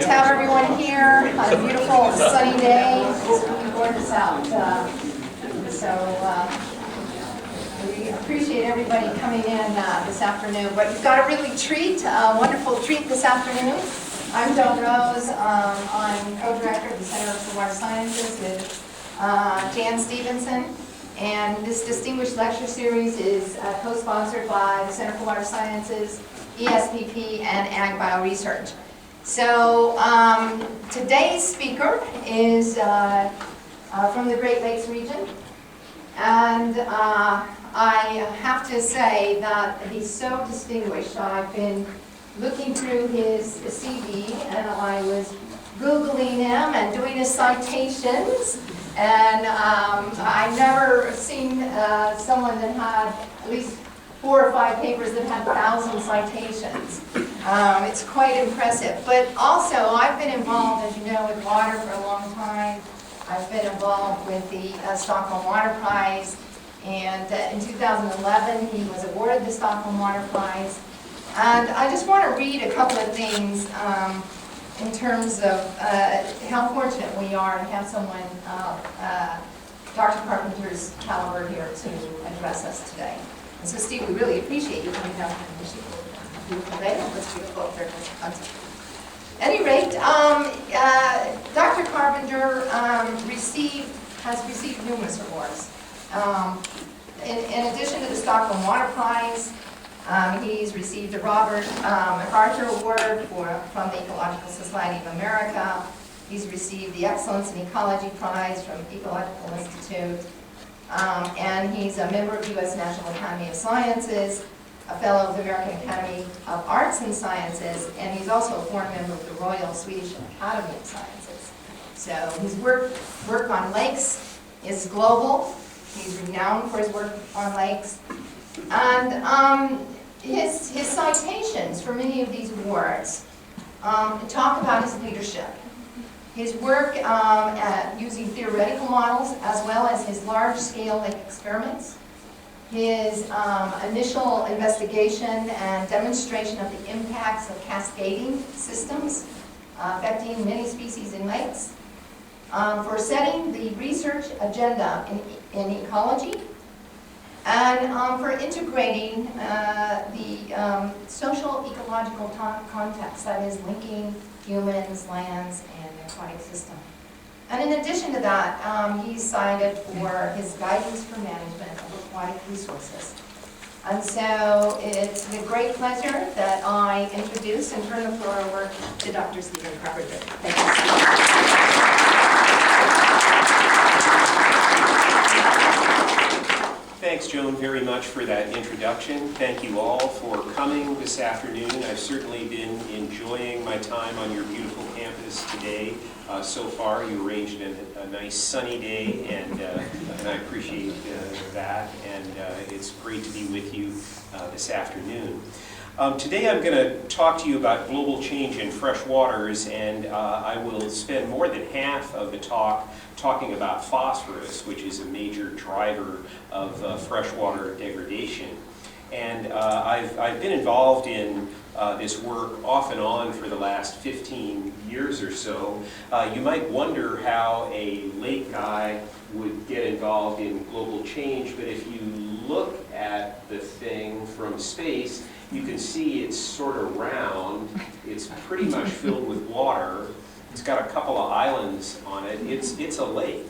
To have everyone here on a beautiful sunny day. It's really gorgeous out. We appreciate everybody coming in this afternoon. But you've got a really wonderful treat this afternoon. I'm Joan Rose. I'm co-director of the Center for Water Sciences with Jan Stevenson. And this Distinguished Lecture Series is co-sponsored by the Center for Water Sciences, ESPP, and Ag Bio Research. So today's speaker is from the Great Lakes region, and I have to say that he's so distinguished. I've been looking through his CV, and I was Googling him and doing his citations, and I've never seen someone that had at least 4 or 5 papers that had 1,000 citations. It's quite impressive. But also, I've been involved, as you know, with water for a long time. I've been involved with the Stockholm Water Prize, and in 2011 he was awarded the Stockholm Water Prize. And I just want to read a couple of things in terms of how fortunate we are to have someone, Dr. Carpenter's caliber, here to address us today. And so, Steve, we really appreciate you coming down from Michigan. Let's do a quote there. At any rate, Dr. Carpenter has received numerous awards. In addition to the Stockholm Water Prize, he's received a Robert MacArthur Award from the Ecological Society of America. He's received the Excellence in Ecology Prize from Ecological Institute. And he's a member of the U.S. National Academy of Sciences, a fellow of the American Academy of Arts and Sciences, and he's also a foreign member of the Royal Swedish Academy of Sciences. So his work on lakes is global. He's renowned for his work on lakes. And his citations for many of these awards talk about his leadership. His work using theoretical models as well as his large-scale lake experiments, his initial investigation and demonstration of the impacts of cascading systems affecting many species in lakes, for setting the research agenda in ecology, and for integrating the social ecological context, that is linking humans, lands, and aquatic system. And in addition to that, he's cited for his guidance for management of aquatic resources. And so it's with great pleasure that I introduce and turn the floor over to Dr. Stephen Carpenter. Thank you, Steve. Thanks, Joan, very much for that introduction. Thank you all for coming this afternoon. I've certainly been enjoying my time on your beautiful campus today. So far, you arranged a nice sunny day, and I appreciate that, and it's great to be with you this afternoon. Today I'm going to talk to you about global change in freshwaters, and I will spend more than half of the talk talking about phosphorus, which is a major driver of freshwater degradation. And I've been involved in this work off and on for the last 15 years or so. You might wonder how a lake guy would get involved in global change, but if you look at the thing from space, you can see it's sort of round. It's pretty much filled with water. It's got a couple of islands on it. It's a lake.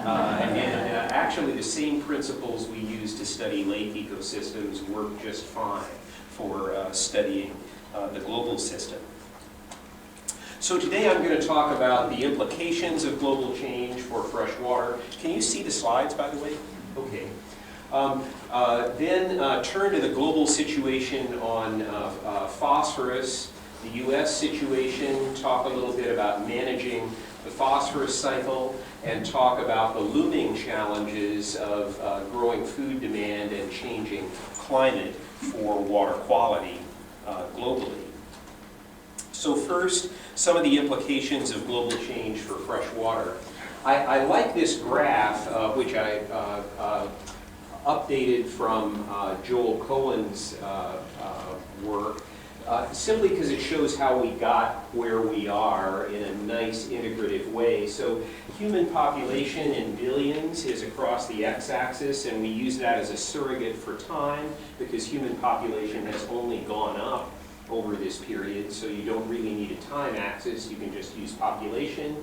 Actually, the same principles we use to study lake ecosystems work just fine for studying the global system. So today I'm going to talk about the implications of global change for fresh water. Can you see the slides, by the way? Okay. Then turn to the global situation on phosphorus, the U.S. situation, talk a little bit about managing the phosphorus cycle, and talk about the looming challenges of growing food demand and changing climate for water quality globally. So first, some of the implications of global change for fresh water. I like this graph, which I updated from Joel Cohen's work. simply because it shows how we got where we are in a nice integrative way. So human population in billions is across the x-axis, and we use that as a surrogate for time because human population has only gone up over this period, so you don't really need a time axis, you can just use population.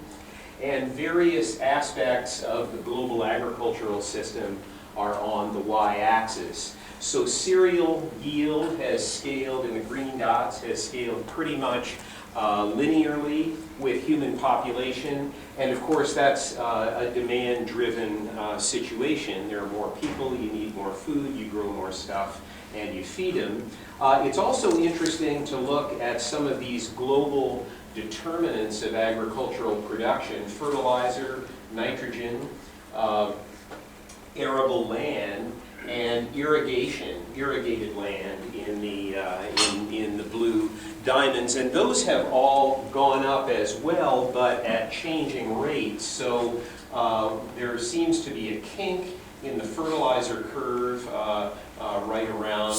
And various aspects of the global agricultural system are on the y-axis. So cereal yield has scaled, in the green dots, has scaled pretty much linearly with human population. And of course, that's a demand-driven situation. There are more people, you need more food, you grow more stuff, and you feed them. It's also interesting to look at some of these global determinants of agricultural production: fertilizer, nitrogen, arable land, and irrigation, irrigated land in the blue diamonds. And those have all gone up as well, but at changing rates. So there seems to be a kink in the fertilizer curve right around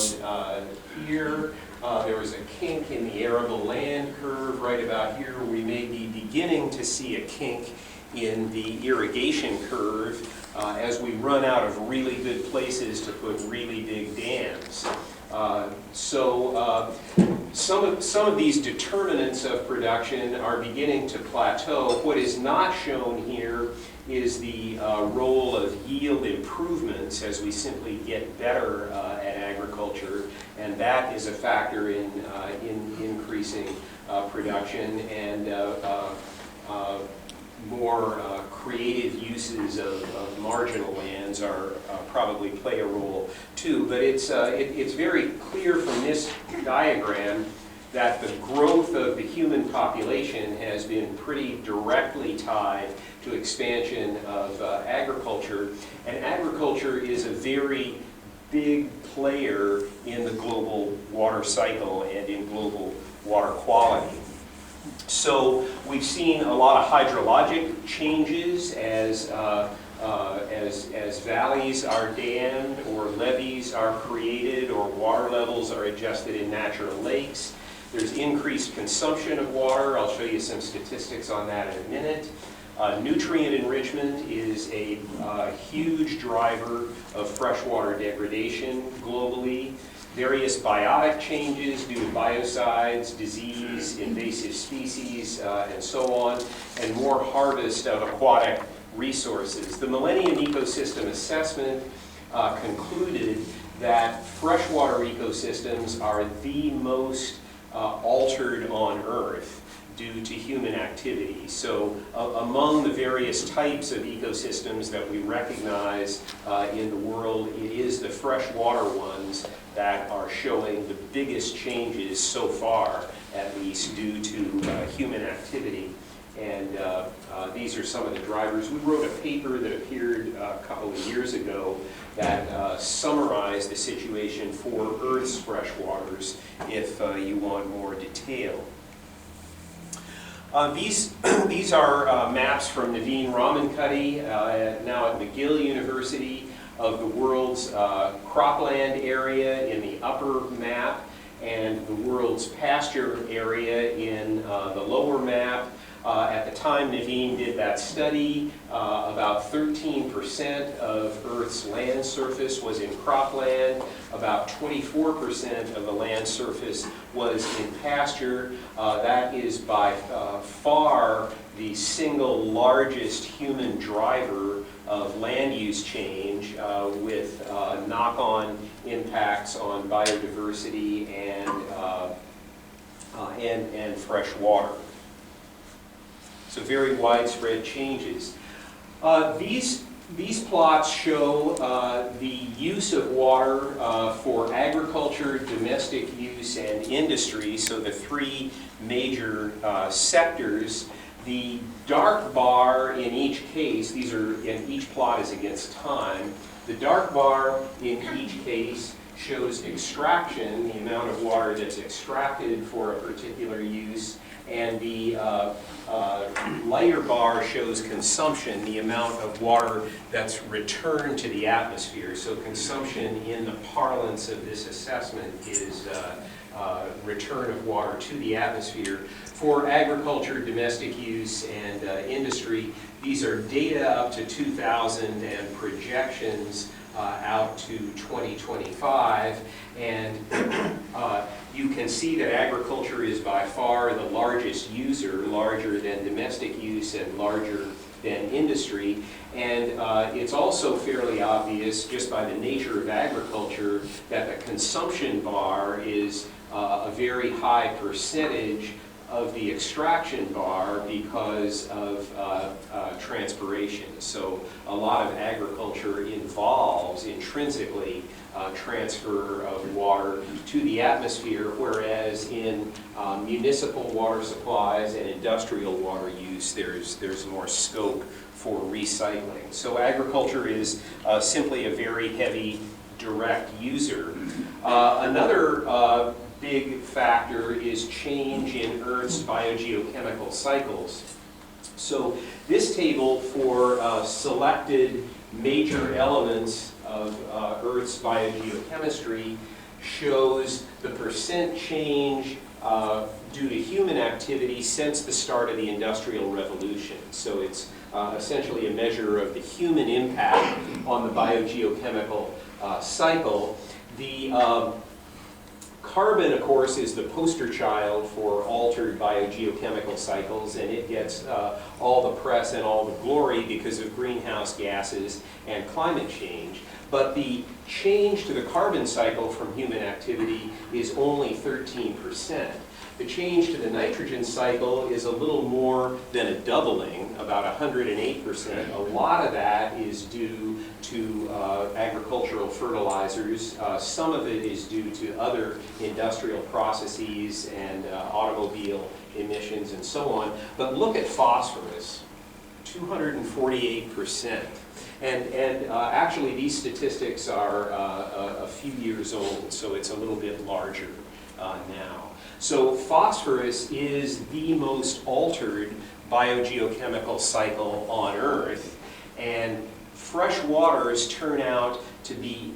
here. There is a kink in the arable land curve right about here. We may be beginning to see a kink in the irrigation curve as we run out of really good places to put really big dams. Some of these determinants of production are beginning to plateau. What is not shown here is the role of yield improvements as we simply get better at agriculture, and that is a factor in increasing production, and more creative uses of marginal lands are probably play a role too. But it's very clear from this diagram that the growth of the human population has been pretty directly tied to expansion of agriculture, and agriculture is a very big player in the global water cycle and in global water quality. So we've seen a lot of hydrologic changes as valleys are dammed or levees are created or water levels are adjusted in natural lakes. There's increased consumption of water. I'll show you some statistics on that in a minute. Nutrient enrichment is a huge driver of freshwater degradation globally. Various biotic changes due to biocides, disease, invasive species, and so on, and more harvest of aquatic resources. The Millennium Ecosystem Assessment concluded that freshwater ecosystems are the most altered on Earth due to human activity. So among the various types of ecosystems that we recognize in the world, it is the freshwater ones that are showing the biggest changes so far, at least due to human activity. And these are some of the drivers. We wrote a paper that appeared a couple of years ago that summarized the situation for Earth's freshwaters if you want more detail. These are maps from Naveen Ramankutty, now at McGill University, of the world's cropland area in the upper map and the world's pasture area in the lower map. At the time Naveen did that study, about 13% of Earth's land surface was in cropland, about 24% of the land surface was in pasture. That is by far the single largest human driver of land use change, with knock-on impacts on biodiversity and fresh water. So very widespread changes. These plots show the use of water for agriculture, domestic use, and industry, so the three major sectors. The dark bar in each case, each plot is against time. The dark bar in each case shows extraction, the amount of water that's extracted for a particular use, and the lighter bar shows consumption, the amount of water that's returned to the atmosphere. So consumption in the parlance of this assessment is return of water to the atmosphere. For agriculture, domestic use, and industry, these are data up to 2000 and projections out to 2025. And you can see that agriculture is by far the largest user, larger than domestic use and larger than industry. And it's also fairly obvious, just by the nature of agriculture, that the consumption bar is a very high percentage of the extraction bar because of transpiration. So a lot of agriculture involves intrinsically transfer of water to the atmosphere, whereas in municipal water supplies and industrial water use, there's more scope for recycling. So agriculture is simply a very heavy direct user. Another big factor is change in Earth's biogeochemical cycles. So this table for selected major elements of Earth's biogeochemistry shows the percent change due to human activity since the start of the Industrial Revolution. So it's essentially a measure of the human impact on the biogeochemical cycle. The carbon, of course, is the poster child for altered biogeochemical cycles, and it gets all the press and all the glory because of greenhouse gases and climate change. But the change to the carbon cycle from human activity is only 13%. The change to the nitrogen cycle is a little more than a doubling, about 108%. A lot of that is due to agricultural fertilizers. Some of it is due to other industrial processes and automobile emissions and so on. But look at phosphorus, 248%. And actually these statistics are a few years old, so it's a little bit larger now. So phosphorus is the most altered biogeochemical cycle on Earth, and fresh waters turn out to be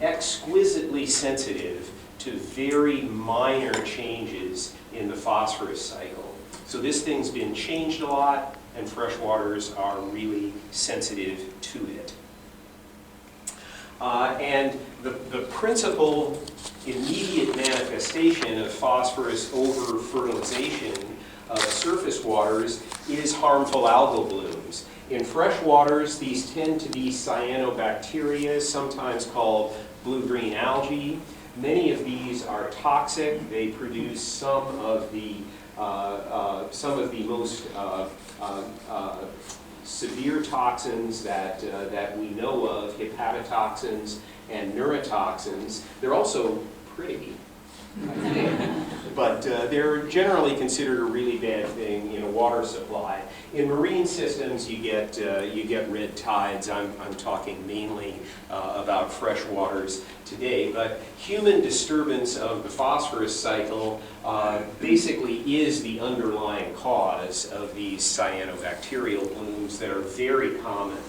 exquisitely sensitive to very minor changes in the phosphorus cycle. So this thing's been changed a lot, and fresh waters are really sensitive to it. And the principal immediate manifestation of phosphorus over-fertilization of surface waters is harmful algal blooms. In fresh waters, these tend to be cyanobacteria, sometimes called blue-green algae. Many of these are toxic. They produce some of the most severe toxins that we know of, hepatotoxins and neurotoxins. They're also pretty, I think, but they're generally considered a really bad thing in a water supply. In marine systems, you get red tides. I'm talking mainly about fresh waters today, but human disturbance of the phosphorus cycle basically is the underlying cause of these cyanobacterial blooms that are very common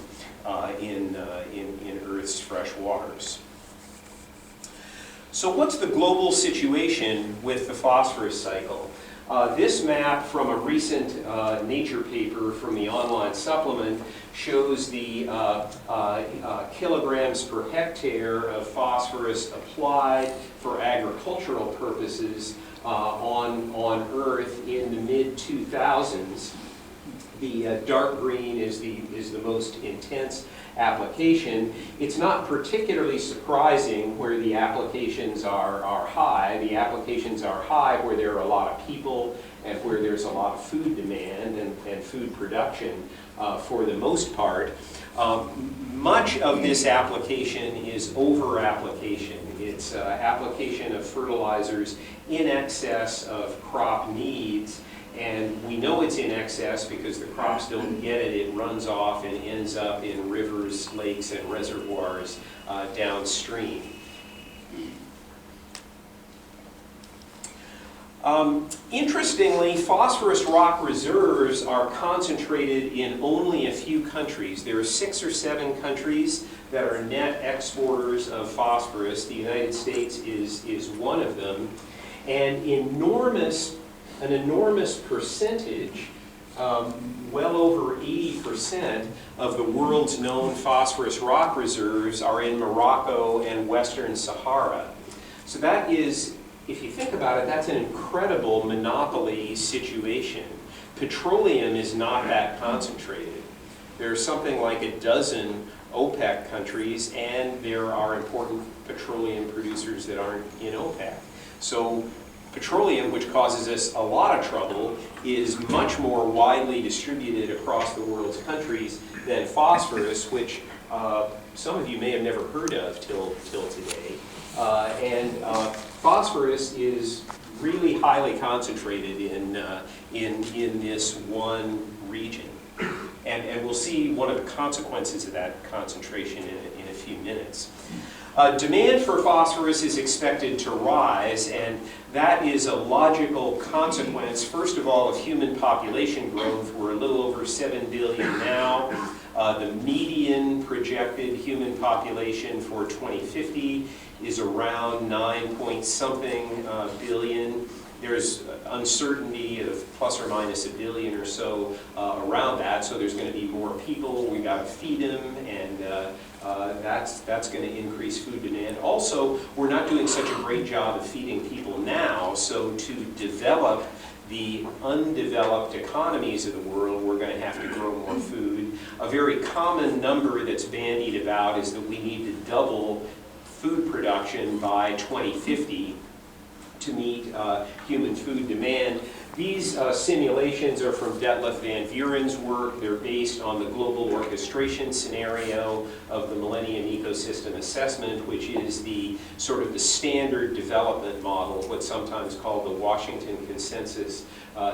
in Earth's fresh waters. So what's the global situation with the phosphorus cycle? This map from a recent Nature paper from the online supplement shows the kilograms per hectare of phosphorus applied for agricultural purposes on Earth in the mid-2000s. The dark green is the most intense application. It's not particularly surprising where the applications are high. The applications are high where there are a lot of people and where there's a lot of food demand and food production for the most part. Much of this application is over-application. It's application of fertilizers in excess of crop needs. And we know it's in excess because the crops don't get it. It runs off and ends up in rivers, lakes, and reservoirs downstream. Interestingly, phosphorus rock reserves are concentrated in only a few countries. There are 6 or 7 countries that are net exporters of phosphorus. The United States is one of them. And an enormous percentage, well over 80% of the world's known phosphorus rock reserves are in Morocco and Western Sahara. So that is, if you think about it, that's an incredible monopoly situation. Petroleum is not that concentrated. There's something like a dozen OPEC countries, and there are important petroleum producers that aren't in OPEC. So petroleum, which causes us a lot of trouble, is much more widely distributed across the world's countries than phosphorus, which some of you may have never heard of till today. Phosphorus is really highly concentrated in this one region. And we'll see one of the consequences of that concentration in a few minutes. Demand for phosphorus is expected to rise, and that is a logical consequence, first of all, of human population growth. We're a little over 7 billion now. The median projected human population for 2050 is around 9-point-something billion. There's uncertainty of plus or minus a billion or so around that, so there's going to be more people. We got to feed them, and that's going to increase food demand. Also, we're not doing such a great job of feeding people now, so to develop the undeveloped economies of the world, we're going to have to grow more food. A very common number that's bandied about is that we need to double food production by 2050 to meet human food demand. These simulations are from Detlef van Vuren's work. They're based on the global orchestration scenario of the Millennium Ecosystem Assessment, which is the sort of the standard development model, what's sometimes called the Washington Consensus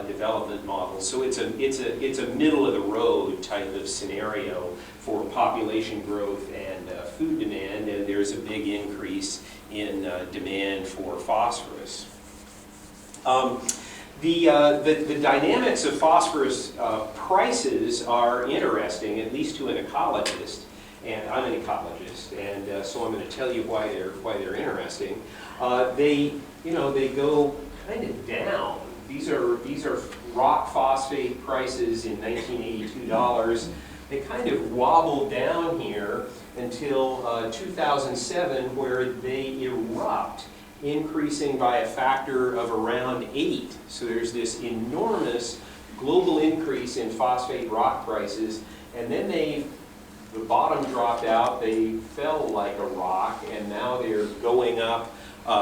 development model. So it's a middle of the road type of scenario for population growth and food demand, and there's a big increase in demand for phosphorus. The dynamics of phosphorus prices are interesting, at least to an ecologist, and I'm an ecologist, and so I'm going to tell you why they're interesting. They go kind of down. These are rock phosphate prices in 1982 dollars. They kind of wobble down here until 2007, where they erupt, increasing by a factor of around 8. So there's this enormous global increase in phosphate rock prices, and then the bottom dropped out, they fell like a rock, and now they're going up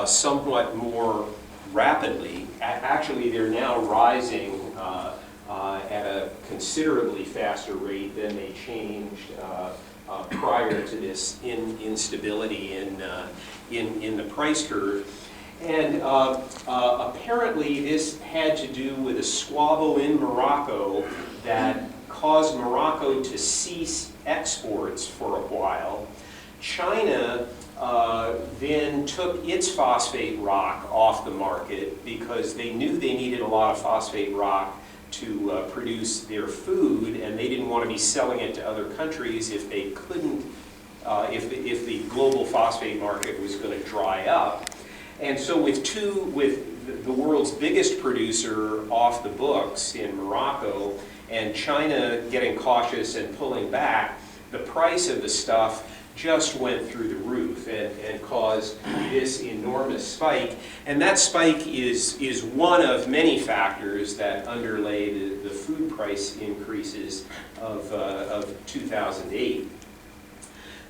somewhat more rapidly. Actually, they're now rising at a considerably faster rate than they changed prior to this instability in the price curve. And apparently this had to do with a squabble in Morocco that caused Morocco to cease exports for a while. China then took its phosphate rock off the market because they knew they needed a lot of phosphate rock to produce their food, and they didn't want to be selling it to other countries if they couldn't, if the global phosphate market was going to dry up. And so with the world's biggest producer off the books in Morocco, and China getting cautious and pulling back, the price of the stuff just went through the roof and caused this enormous spike. And that spike is one of many factors that underlay the food price increases of 2008.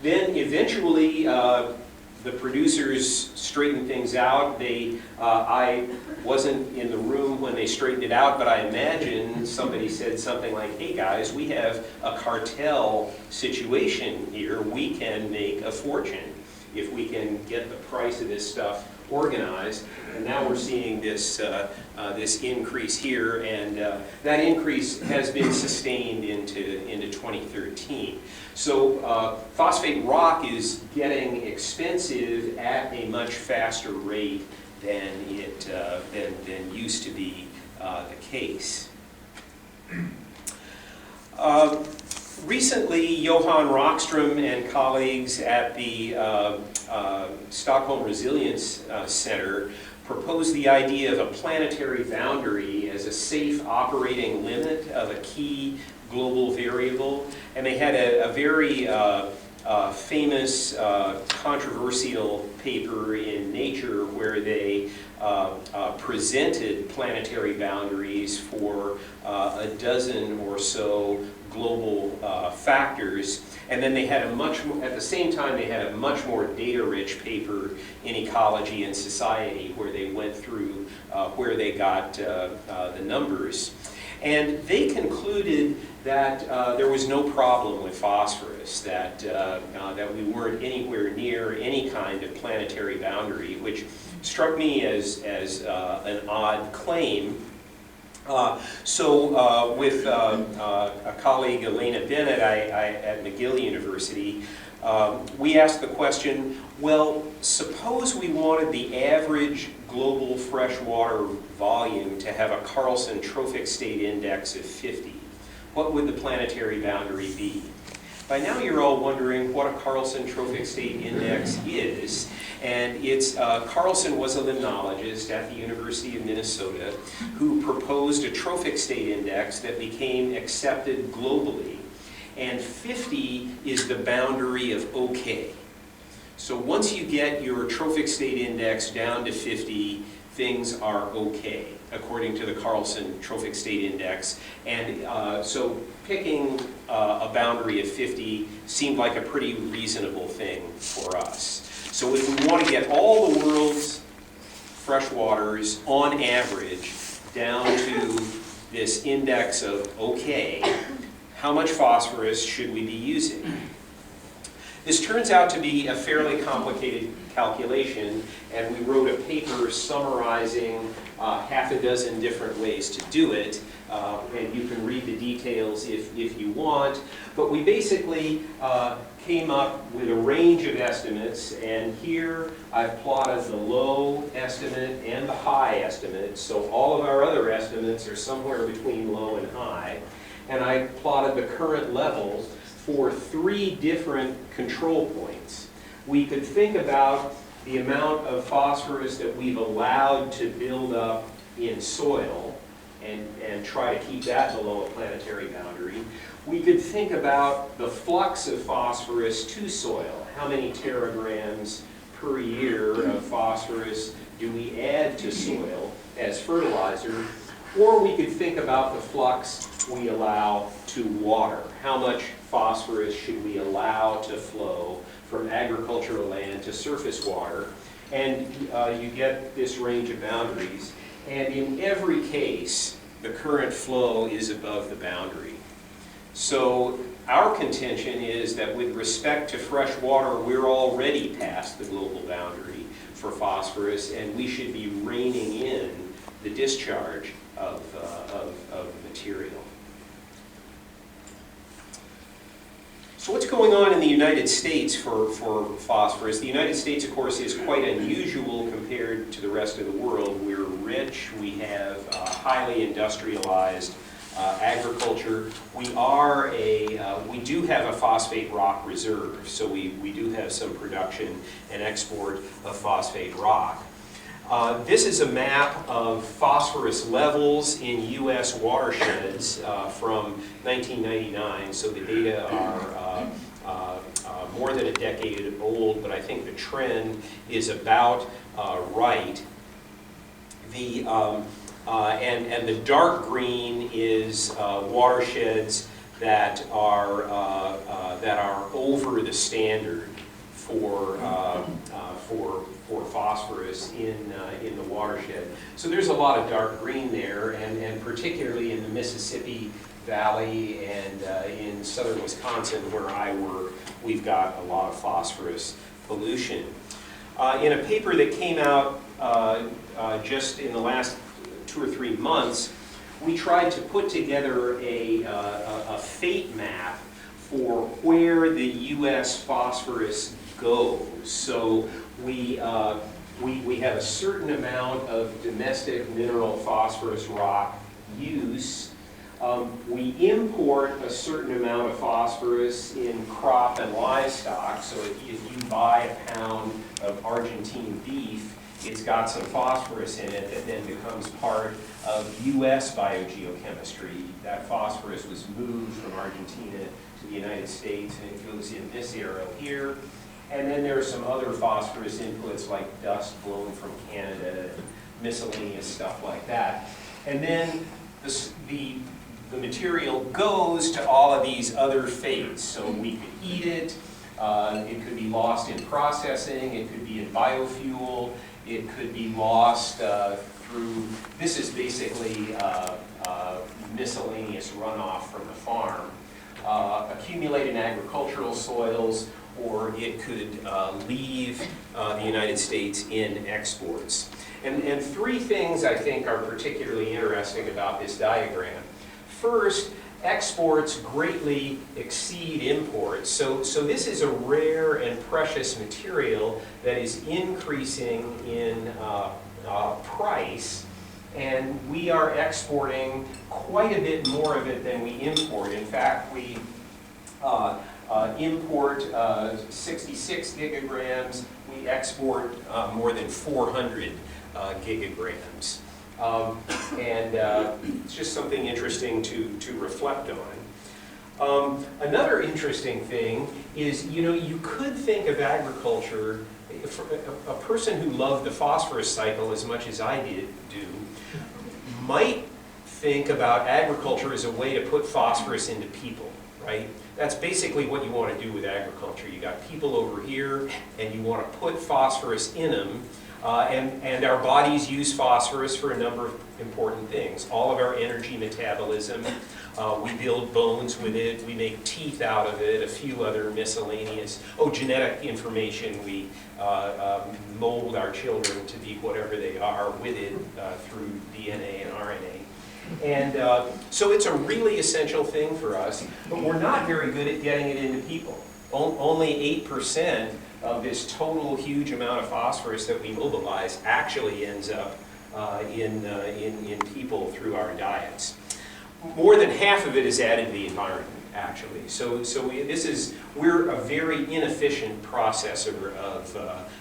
Then eventually the producers straightened things out. I wasn't in the room when they straightened it out, but I imagine somebody said something like, hey guys, we have a cartel situation here. We can make a fortune if we can get the price of this stuff organized. And now we're seeing this increase here, and that increase has been sustained into 2013. So phosphate rock is getting expensive at a much faster rate than than used to be the case. Recently, Johan Rockström and colleagues at the Stockholm Resilience Center proposed the idea of a planetary boundary as a safe operating limit of a key global variable. And they had a very famous controversial paper in Nature where they presented planetary boundaries for a dozen or so global factors. And then they had at the same time, they had a much more data-rich paper in Ecology and Society where they went through where they got the numbers. And they concluded that there was no problem with phosphorus, that we weren't anywhere near any kind of planetary boundary, which struck me as an odd claim. So with a colleague, Elena Bennett, at McGill University, we asked the question, well, suppose we wanted the average global freshwater volume to have a Carlson trophic state index of 50. What would the planetary boundary be? By now you're all wondering what a Carlson trophic state index is. And it's Carlson was a limnologist at the University of Minnesota who proposed a trophic state index that became accepted globally. And 50 is the boundary of okay. So once you get your trophic state index down to 50, things are okay, according to the Carlson trophic state index. And so picking a boundary of 50 seemed like a pretty reasonable thing for us. So if we want to get all the world's freshwaters on average down to this index of okay, how much phosphorus should we be using? This turns out to be a fairly complicated calculation, and we wrote a paper summarizing half a dozen different ways to do it, and you can read the details if you want. But we basically came up with a range of estimates, and here I've plotted the low estimate and the high estimate, so all of our other estimates are somewhere between low and high. And I plotted the current level for 3 different control points. We could think about the amount of phosphorus that we've allowed to build up in soil and try to keep that below a planetary boundary. We could think about the flux of phosphorus to soil. How many teragrams per year of phosphorus do we add to soil as fertilizer? Or we could think about the flux we allow to water. How much phosphorus should we allow to flow from agricultural land to surface water? And you get this range of boundaries. And in every case, the current flow is above the boundary. So our contention is that with respect to fresh water, we're already past the global boundary for phosphorus, and we should be reining in the discharge of material. So what's going on in the United States for phosphorus? The United States, of course, is quite unusual compared to the rest of the world. We're rich, we have highly industrialized agriculture. We do have a phosphate rock reserve, so we do have some production and export of phosphate rock. This is a map of phosphorus levels in U.S. watersheds from 1999, so the data are more than a decade old, but I think the trend is about right. And the dark green is watersheds that are over the standard for phosphorus in the watershed. So there's a lot of dark green there, and particularly in the Mississippi Valley and in southern Wisconsin where I work, we've got a lot of phosphorus pollution. In a paper that came out just in the last 2 or 3 months, we tried to put together a fate map for where the U.S. phosphorus goes. So we have a certain amount of domestic mineral phosphorus rock use. We import a certain amount of phosphorus in crop and livestock. So if you buy a pound of Argentine beef, It's got some phosphorus in it that then becomes part of U.S. biogeochemistry. That phosphorus was moved from Argentina to the United States, and it goes in this arrow here. And then there are some other phosphorus inputs like dust blown from Canada, and miscellaneous stuff like that. And then the material goes to all of these other fates. So we could eat it, it could be lost in processing, it could be in biofuel, it could be lost through, this is basically miscellaneous runoff from the farm, accumulate in agricultural soils, or it could leave the United States in exports. And three things I think are particularly interesting about this diagram. First, exports greatly exceed imports. So this is a rare and precious material that is increasing in price, and we are exporting quite a bit more of it than we import. In fact, we import 66 gigagrams, we export more than 400 gigagrams. It's just something interesting to reflect on. Another interesting thing is, you could think of agriculture, a person who loved the phosphorus cycle as much as I do, might think about agriculture as a way to put phosphorus into people, right? That's basically what you want to do with agriculture. You got people over here, and you want to put phosphorus in them. And our bodies use phosphorus for a number of important things. All of our energy metabolism, we build bones with it, we make teeth out of it, a few other miscellaneous, genetic information, we mold our children to be whatever they are with it through DNA and RNA. And so it's a really essential thing for us, but we're not very good at getting it into people. Only 8% of this total huge amount of phosphorus that we mobilize actually ends up in people through our diets. More than half of it is added to the environment, actually. So we're a very inefficient processor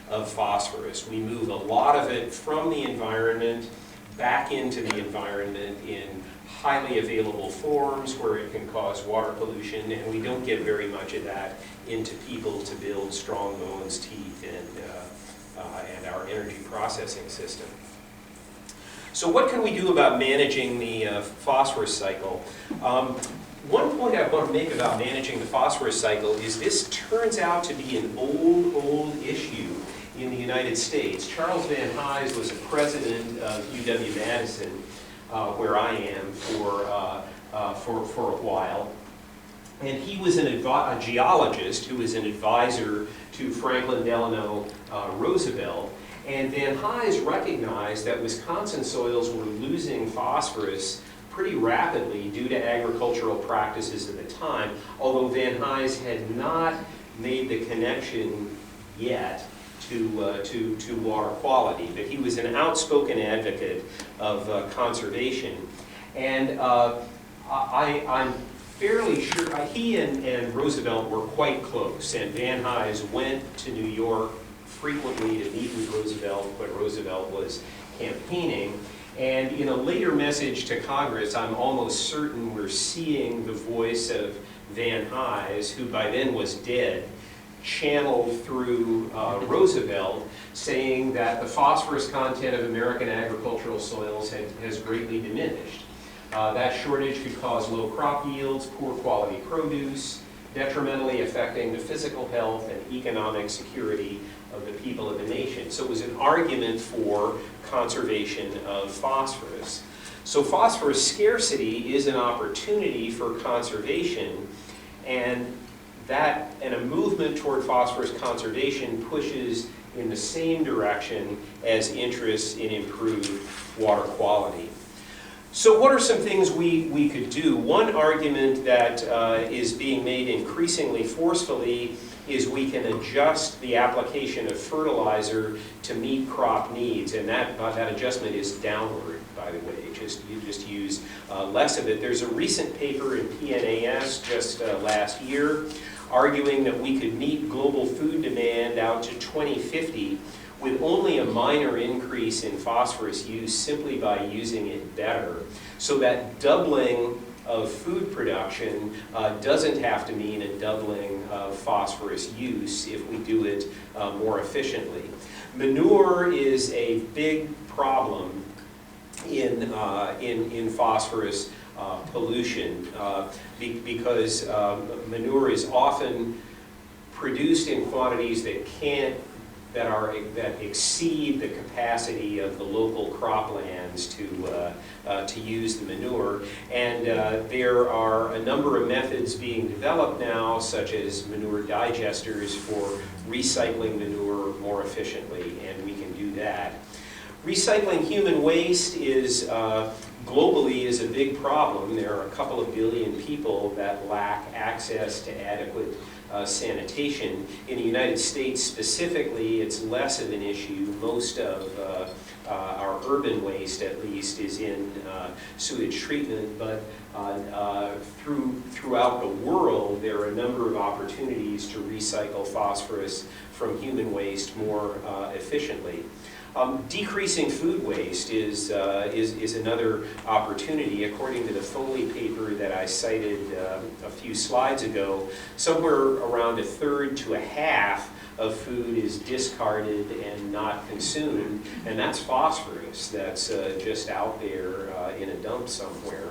of phosphorus. We move a lot of it from the environment back into the environment in highly available forms where it can cause water pollution, and we don't get very much of that into people to build strong bones, teeth, and our energy processing system. So what can we do about managing the phosphorus cycle? One point I want to make about managing the phosphorus cycle is this turns out to be an old issue in the United States. Charles Van Hise was a president of UW-Madison, where I am, for a while. And he was a geologist who was an advisor to Franklin Delano Roosevelt. And Van Hise recognized that Wisconsin soils were losing phosphorus pretty rapidly due to agricultural practices at the time, although Van Hise had not made the connection yet to water quality. But he was an outspoken advocate of conservation. And I'm fairly sure, he and Roosevelt were quite close, and Van Hise went to New York frequently to meet with Roosevelt when Roosevelt was campaigning. And in a later message to Congress, I'm almost certain we're seeing the voice of Van Hise, who by then was dead, channeled through Roosevelt, saying that the phosphorus content of American agricultural soils has greatly diminished. That shortage could cause low crop yields, poor quality produce, detrimentally affecting the physical health and economic security of the people of the nation. So it was an argument for conservation of phosphorus. So phosphorus scarcity is an opportunity for conservation, and a movement toward phosphorus conservation pushes in the same direction as interest in improved water quality. So what are some things we could do? One argument that is being made increasingly forcefully is we can adjust the application of fertilizer to meet crop needs, and that adjustment is downward, by the way. You just use less of it. There's a recent paper in PNAS just last year arguing that we could meet global food demand out to 2050 with only a minor increase in phosphorus use simply by using it better. So that doubling of food production doesn't have to mean a doubling of phosphorus use if we do it more efficiently. Manure is a big problem in phosphorus pollution because manure is often produced in quantities that exceed the capacity of the local croplands to use the manure. And there are a number of methods being developed now, such as manure digesters for recycling manure more efficiently, and we can do that. Recycling human waste is globally is a big problem. There are a couple of billion people that lack access to adequate sanitation. In the United States specifically, it's less of an issue. Most of our urban waste, at least, is in sewage treatment, but throughout the world, there are a number of opportunities to recycle phosphorus from human waste more efficiently. Decreasing food waste is another opportunity. According to the Foley paper that I cited a few slides ago, somewhere around a third to a half of food is discarded and not consumed, and that's phosphorus that's just out there in a dump somewhere.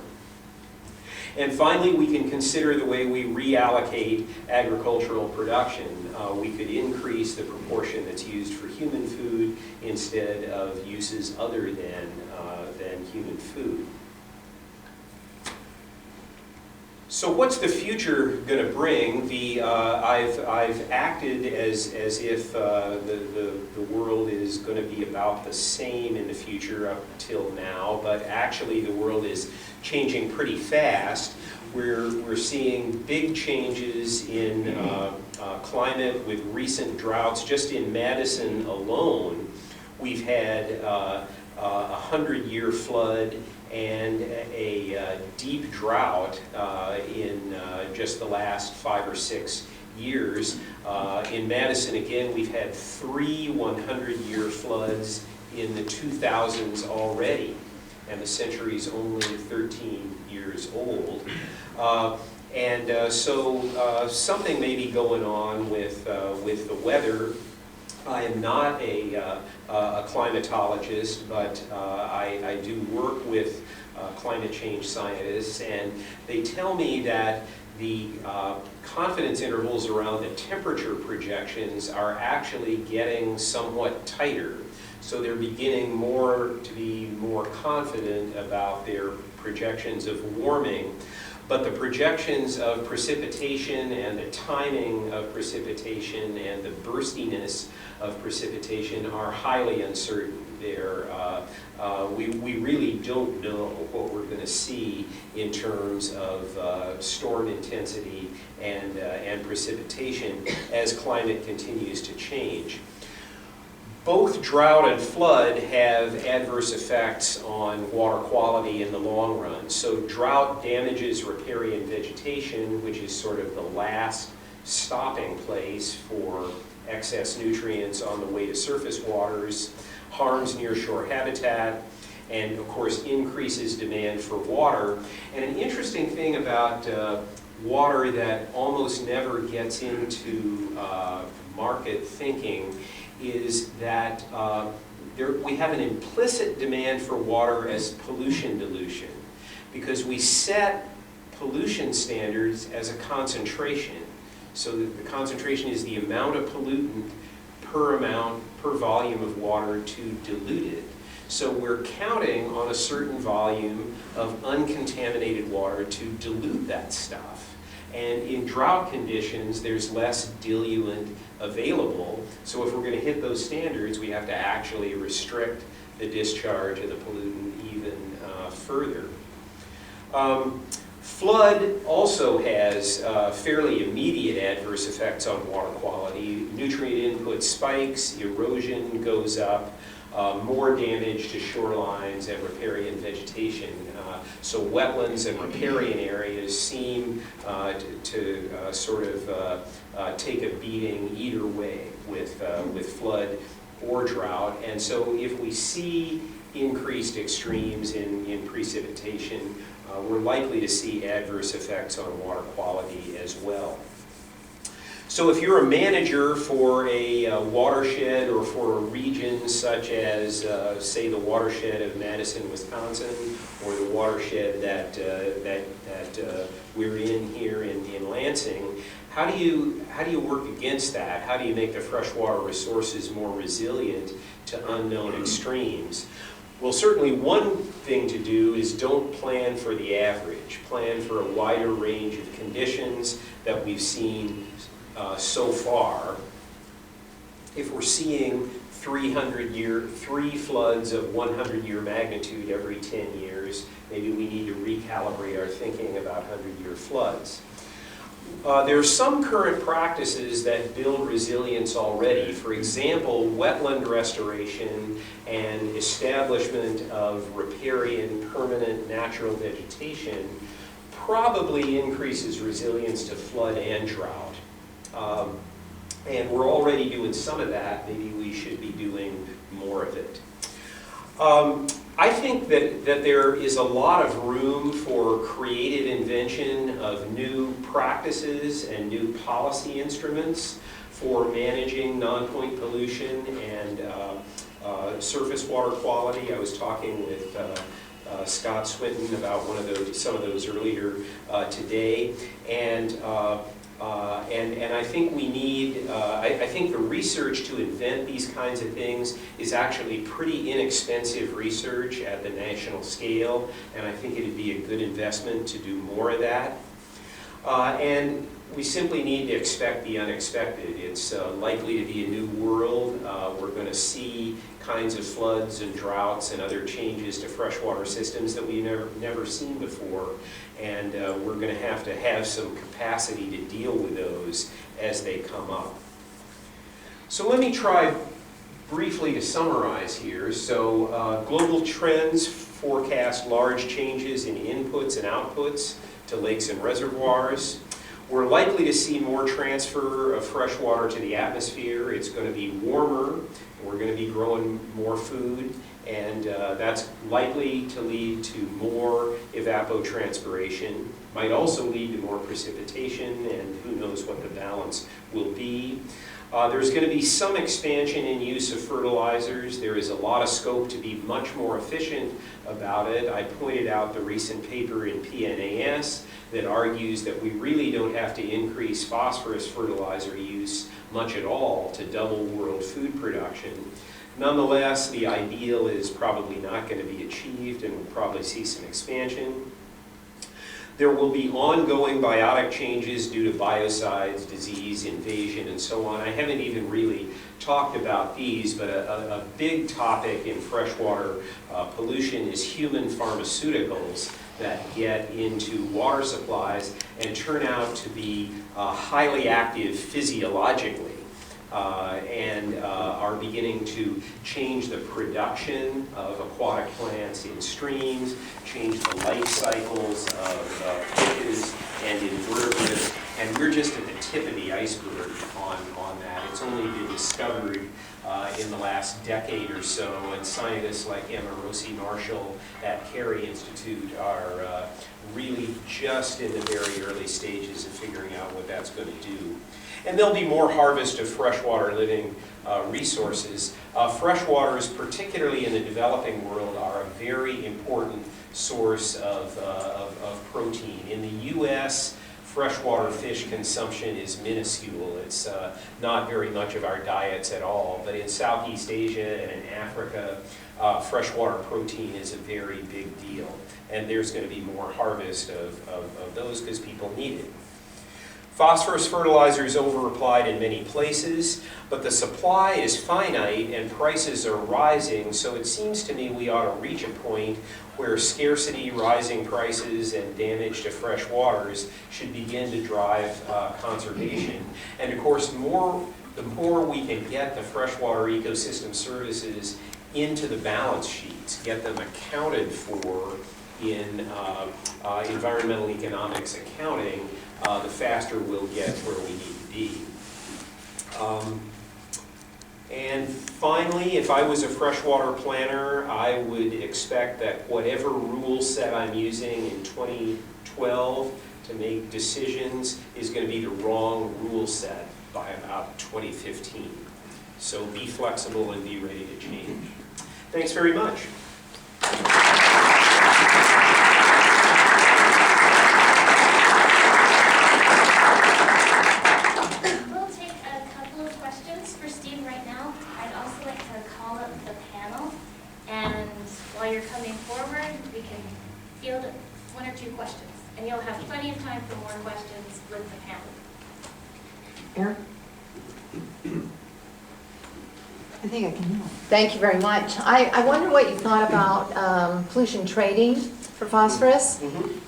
And finally, we can consider the way we reallocate agricultural production. We could increase the proportion that's used for human food instead of uses other than human food. So what's the future going to bring? I've acted as if the world is going to be about the same in the future up till now, but actually the world is changing pretty fast. We're seeing big changes in climate with recent droughts. Just in Madison alone, we've had a 100-year flood and a deep drought in just the last 5 or 6 years. In Madison, again, we've had 3 100-year floods in the 2000s already, and the century's only 13 years old. So something may be going on with the weather. I am not a climatologist, but I do work with climate change scientists, and they tell me that the confidence intervals around the temperature projections are actually getting somewhat tighter. So they're beginning to be more confident about their projections of warming. But the projections of precipitation and the timing of precipitation and the burstiness of precipitation are highly uncertain. We really don't know what we're going to see in terms of storm intensity and precipitation as climate continues to change. Both drought and flood have adverse effects on water quality in the long run. So drought damages riparian vegetation, which is sort of the last stopping place for excess nutrients on the way to surface waters, harms nearshore habitat, and of course increases demand for water. And an interesting thing about water that almost never gets into market thinking is that we have an implicit demand for water as pollution dilution, because we set pollution standards as a concentration. So that the concentration is the amount of pollutant per volume of water to dilute it. So we're counting on a certain volume of uncontaminated water to dilute that stuff. And in drought conditions, there's less diluent available. So if we're going to hit those standards, we have to actually restrict the discharge of the pollutant even further. Flood also has fairly immediate adverse effects on water quality. Nutrient input spikes, erosion goes up, more damage to shorelines and riparian vegetation. So wetlands and riparian areas seem to sort of take a beating either way with flood or drought. And so if we see increased extremes in precipitation, we're likely to see adverse effects on water quality as well. So if you're a manager for a watershed or for a region such as, say, the watershed of Madison, Wisconsin, or the watershed that we're in here in Lansing, how do you work against that? How do you make the freshwater resources more resilient to unknown extremes? Well, certainly one thing to do is don't plan for the average. Plan for a wider range of conditions that we've seen so far. If we're seeing 3 floods of 100-year magnitude every 10 years, maybe we need to recalibrate our thinking about 100-year floods. There are some current practices that build resilience already. For example, wetland restoration and establishment of riparian permanent natural vegetation probably increases resilience to flood and drought. And we're already doing some of that. Maybe we should be doing more of it. I think that there is a lot of room for creative invention of new practices and new policy instruments for managing non-point pollution and surface water quality. I was talking with Scott Swinton about some of those earlier today, and I think we need, I think the research to invent these kinds of things is actually pretty inexpensive research at the national scale, and I think it'd be a good investment to do more of that. And we simply need to expect the unexpected. It's likely to be a new world. We're going to see kinds of floods and droughts and other changes to freshwater systems that we've never seen before. And we're going to have some capacity to deal with those as they come up. So let me try briefly to summarize here. So global trends forecast large changes in inputs and outputs to lakes and reservoirs. We're likely to see more transfer of fresh water to the atmosphere. It's going to be warmer. We're going to be growing more food, and that's likely to lead to more evapotranspiration. Might also lead to more precipitation, and who knows what the balance will be. There's going to be some expansion in use of fertilizers. There is a lot of scope to be much more efficient about it. I pointed out the recent paper in PNAS that argues that we really don't have to increase phosphorus fertilizer use much at all to double world food production. Nonetheless, the ideal is probably not going to be achieved, and we'll probably see some expansion. There will be ongoing biotic changes due to biocides, disease, invasion, and so on. I haven't even really talked about these, but a big topic in freshwater pollution is human pharmaceuticals that get into water supplies and turn out to be highly active physiologically and are beginning to change the production of aquatic plants in streams, change the life cycles of fishes and invertebrates, and we're just at the tip of the iceberg on that. It's only been discovered in the last decade or so, and scientists like Emma Rossi Marshall at Carey Institute are really just in the very early stages of figuring out what that's going to do. And there'll be more harvest of freshwater living resources. Freshwaters, particularly in the developing world, are a very important source of protein. In the U.S., freshwater fish consumption is minuscule. It's not very much of our diets at all. But in Southeast Asia and in Africa, freshwater protein is a very big deal. And there's going to be more harvest of those because people need it. Phosphorus fertilizer is overapplied in many places, but the supply is finite and prices are rising, so it seems to me we ought to reach a point where scarcity, rising prices, and damage to fresh waters should begin to drive conservation. And of course, the more we can get the freshwater ecosystem services into the balance sheets, get them accounted for in environmental economics accounting, the faster we'll get where we need to be. And finally, if I was a freshwater planner, I would expect that whatever rule set I'm using in 2012 to make decisions is going to be the wrong rule set by about 2015. So be flexible and be ready to change. Thanks very much. We'll take a couple of questions for Steve right now. I'd also like to call up the panel, and while you're coming forward, we can field 1 or 2 questions, and you'll have plenty of time for more questions with the panel. Aaron? I think I can help. Thank you very much. I wonder what you thought about pollution trading for phosphorus,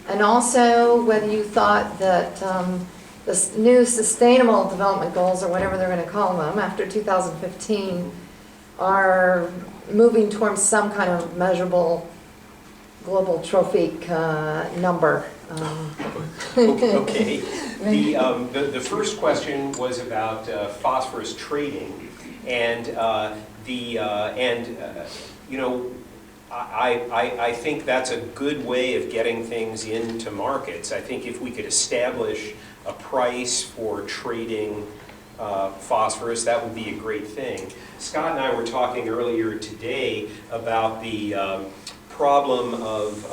and also whether you thought that the new sustainable development goals, or whatever they're going to call them, after 2015, are moving towards some kind of measurable global trophic number. Okay. The first question was about phosphorus trading, and you know, I think that's a good way of getting things into markets. I think if we could establish a price for trading phosphorus, that would be a great thing. Scott and I were talking earlier today about the problem of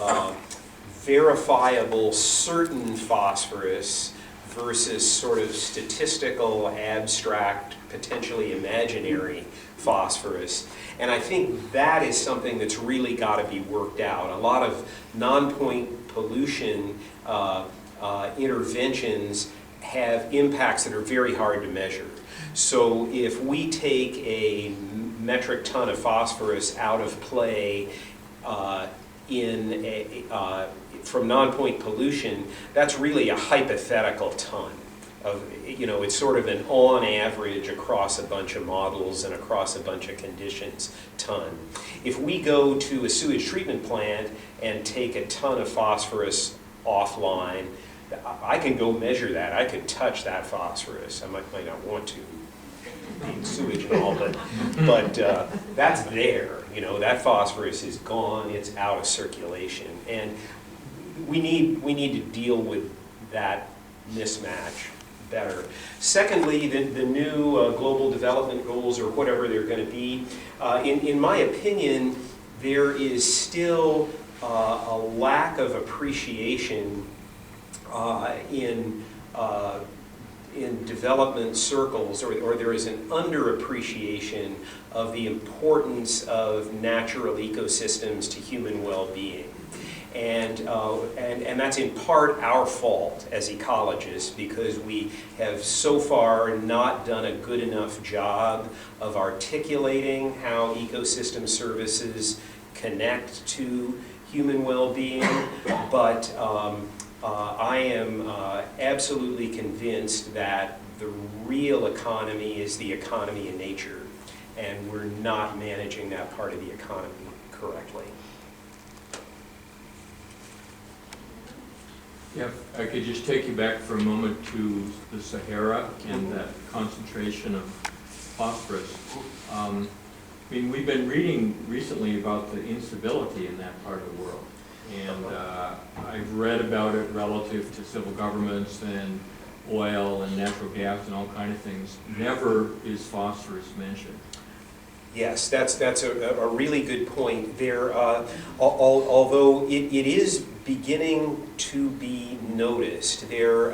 verifiable certain phosphorus versus sort of statistical, abstract, potentially imaginary phosphorus. And I think that is something that's really got to be worked out. A lot of non-point pollution interventions have impacts that are very hard to measure. So if we take a metric ton of phosphorus out of play from non-point pollution, that's really a hypothetical ton. You know, it's sort of an on average across a bunch of models and across a bunch of conditions ton. If we go to a sewage treatment plant and take a ton of phosphorus offline, I can go measure that. I could touch that phosphorus. I might not want to, being sewage and all, but that's there. You know, that phosphorus is gone. It's out of circulation, and we need to deal with that mismatch better. Secondly, the new global development goals, or whatever they're going to be, in my opinion, there is still a lack of appreciation in development circles, or there is an underappreciation of the importance of natural ecosystems to human well-being. And that's in part our fault as ecologists, because we have so far not done a good enough job of articulating how ecosystem services connect to human well-being. But I am absolutely convinced that the real economy is the economy in nature, and we're not managing that part of the economy correctly. Yeah, if I could just take you back for a moment to the Sahara and that concentration of phosphorus. I mean, we've been reading recently about the instability in that part of the world. And I've read about it relative to civil governments and oil and natural gas and all kinds of things. Never is phosphorus mentioned. Yes, that's a really good point. There, although it is beginning to be noticed, there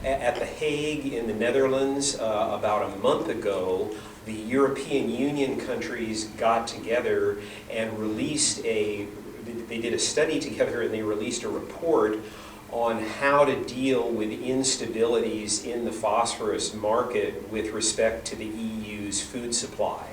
at The Hague in the Netherlands about a month ago, the European Union countries got together and released they did a study together, and they released a report on how to deal with instabilities in the phosphorus market with respect to the EU's food supply.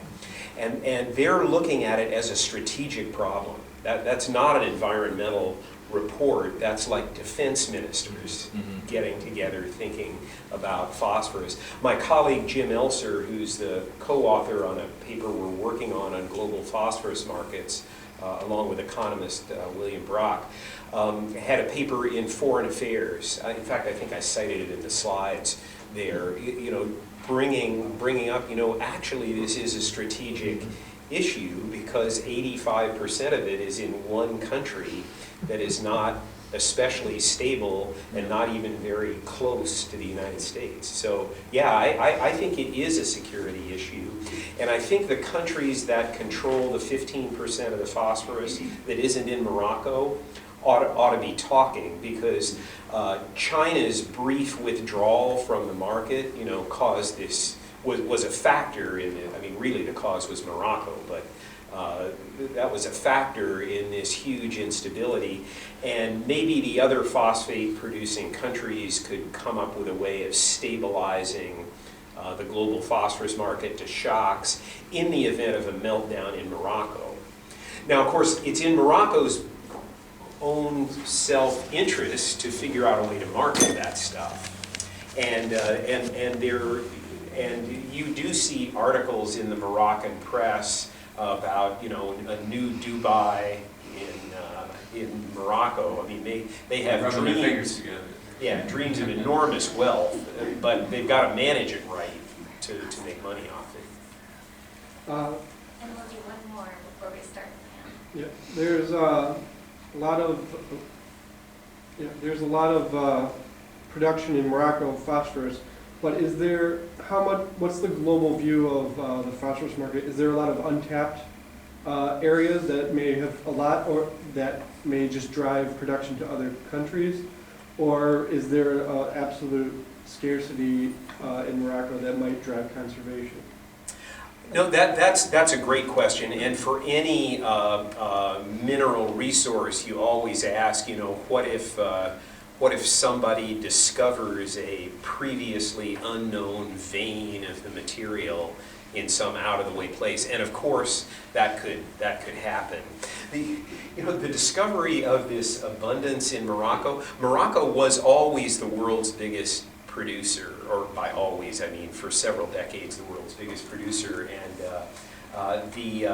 And they're looking at it as a strategic problem. That's not an environmental report. That's like defense ministers getting together thinking about phosphorus. My colleague Jim Elser, who's the co-author on a paper we're working on global phosphorus markets, along with economist William Brock, had a paper in Foreign Affairs. In fact, I think I cited it in the slides there, bringing up, actually this is a strategic issue because 85% of it is in one country that is not especially stable and not even very close to the United States. So yeah, I think it is a security issue. And I think the countries that control the 15% of the phosphorus that isn't in Morocco ought to be talking, because China's brief withdrawal from the market, caused this, was a factor in it. I mean, really the cause was Morocco, but that was a factor in this huge instability. And maybe the other phosphate-producing countries could come up with a way of stabilizing the global phosphorus market to shocks in the event of a meltdown in Morocco. Now, of course, it's in Morocco's own self-interest to figure out a way to market that stuff. And you do see articles in the Moroccan press about, a new Dubai in Morocco. I mean, they have dreams. Yeah, dreams of enormous wealth, but they've got to manage it right to make money off it. And we'll do one more before we start the panel. Yeah, there's a lot of production in Morocco of phosphorus, but what's the global view of the phosphorus market? Is there a lot of untapped areas that may have a lot, or that may just drive production to other countries? Or is there absolute scarcity in Morocco that might drive conservation? No, that's a great question. And for any mineral resource, you always ask, what if somebody discovers a previously unknown vein of the material in some out-of-the-way place? And of course, that could happen. The discovery of this abundance in Morocco was always the world's biggest producer, or by always, I mean for several decades, the world's biggest producer, and the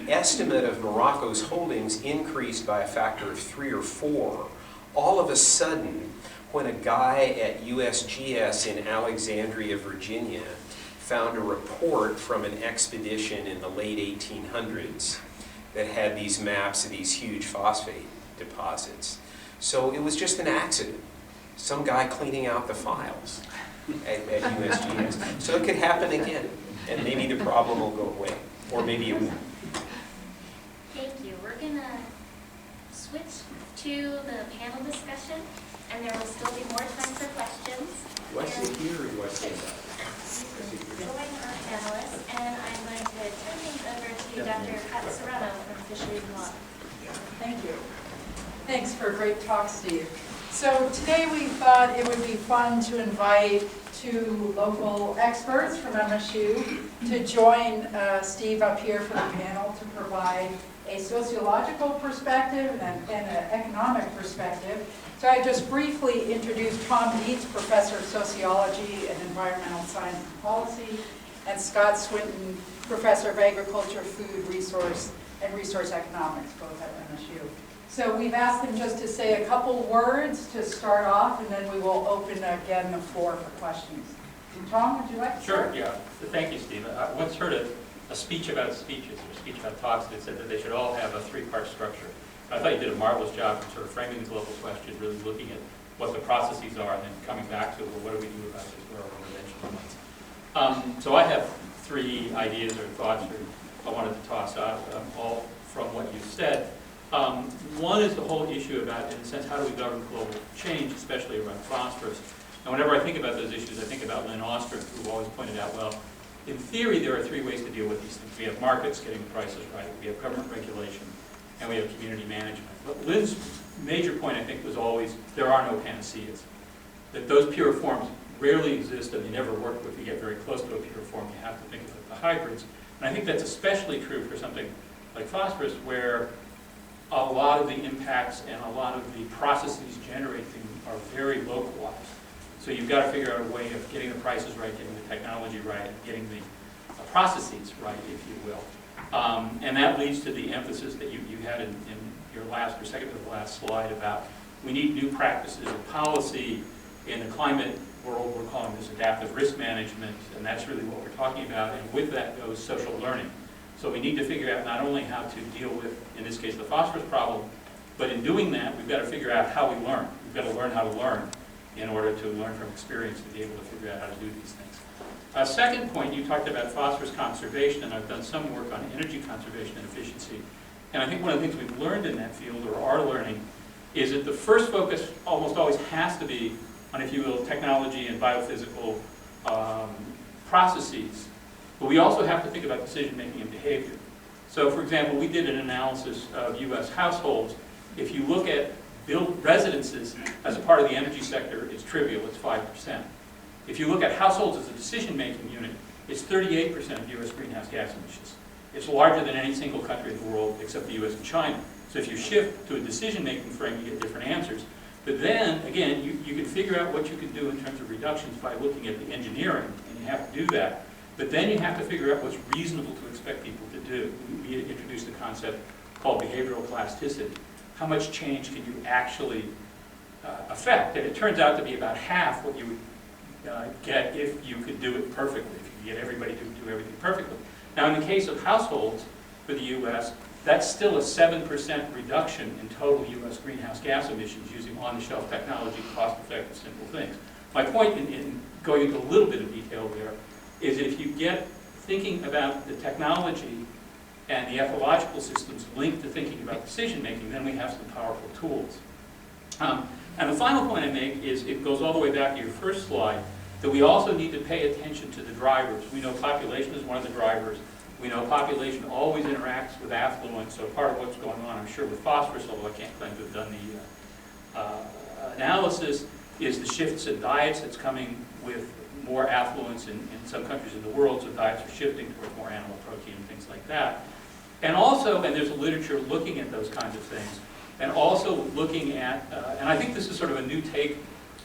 estimate of Morocco's holdings increased by a factor of 3 or 4 all of a sudden when a guy at USGS in Alexandria, Virginia, found a report from an expedition in the late 1800s that had these maps of these huge phosphate deposits. So it was just an accident. Some guy cleaning out the files at USGS. So it could happen again, and maybe the problem will go away, or maybe it won't. Thank you. We're going to switch to the panel discussion, and there will still be more time for questions. Do I sit here or do I sit back? Join our panelists, and I'm going to turn things over to Dr. Pat Serrano from Fisheries and Water. Thank you. Thanks for a great talk, Steve. So today we thought it would be fun to invite 2 local experts from MSU to join Steve up here for the panel to provide a sociological perspective and an economic perspective. So I just briefly introduced Tom Dietz, Professor of Sociology and Environmental Science and Policy, and Scott Swinton, Professor of Agriculture, Food, Resource, and Resource Economics, both at MSU. So we've asked them just to say a couple words to start off, and then we will open again the floor for questions. Tom, would you like to start? Sure, yeah. Thank you, Steve. I once heard a speech about speeches, or a speech about talks, that said that they should all have a 3-part structure. I thought you did a marvelous job of sort of framing the global question, really looking at what the processes are, and then coming back to, well, what do we do about this? Where are our intervention points? So I have 3 ideas or thoughts I wanted to toss out, all from what you said. One is the whole issue about, in a sense, how do we govern global change, especially around phosphorus. And whenever I think about those issues, I think about Lynn Oster, who always pointed out, well, in theory, there are 3 ways to deal with these things. We have markets getting the prices right, we have government regulation, and we have community management. But Lynn's major point, I think, was always, there are no panaceas. That those pure forms rarely exist, and they never work. If you get very close to a pure form, you have to think of the hybrids. And I think that's especially true for something like phosphorus, where a lot of the impacts and a lot of the processes generating are very localized. So you've got to figure out a way of getting the prices right, getting the technology right, getting the processes right, if you will. And that leads to the emphasis that you had in your last or second to the last slide about we need new practices in policy In the climate world, we're calling this adaptive risk management, and that's really what we're talking about. And with that goes social learning. So we need to figure out not only how to deal with, in this case, the phosphorus problem, but in doing that, we've got to figure out how we learn. We've got to learn how to learn in order to learn from experience to be able to figure out how to do these things. Second point, you talked about phosphorus conservation, and I've done some work on energy conservation and efficiency. And I think one of the things we've learned in that field, or are learning, is that the first focus almost always has to be on, if you will, technology and biophysical processes. But we also have to think about decision-making and behavior. So, for example, we did an analysis of U.S. households. If you look at built residences as a part of the energy sector, it's trivial, it's 5%. If you look at households as a decision-making unit, it's 38% of U.S. greenhouse gas emissions. It's larger than any single country in the world except the U.S. and China. So if you shift to a decision-making frame, you get different answers. But then, again, you can figure out what you can do in terms of reductions by looking at the engineering, and you have to do that. But then you have to figure out what's reasonable to expect people to do. We introduced a concept called behavioral plasticity. How much change can you actually affect? And it turns out to be about half what you would get if you could do it perfectly, if you could get everybody to do everything perfectly. Now, in the case of households for the U.S., that's still a 7% reduction in total U.S. greenhouse gas emissions using on-the-shelf technology, cost-effective, simple things. My point in going into a little bit of detail there is if you get thinking about the technology and the ecological systems linked to thinking about decision-making, then we have some powerful tools. And the final point I make is, it goes all the way back to your first slide, that we also need to pay attention to the drivers. We know population is one of the drivers. We know population always interacts with affluent, so part of what's going on, I'm sure, with phosphorus, although I can't claim to have done the analysis, is the shifts in diets that's coming with more affluence in some countries in the world, so diets are shifting towards more animal protein and things like that. And also, and there's a literature looking at those kinds of things, and also looking at, and I think this is sort of a new take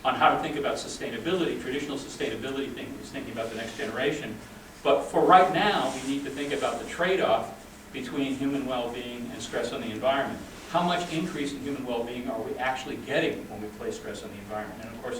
on how to think about sustainability. Traditional sustainability thinking is thinking about the next generation. But for right now, we need to think about the trade-off between human well-being and stress on the environment. How much increase in human well-being are we actually getting when we place stress on the environment? And of course,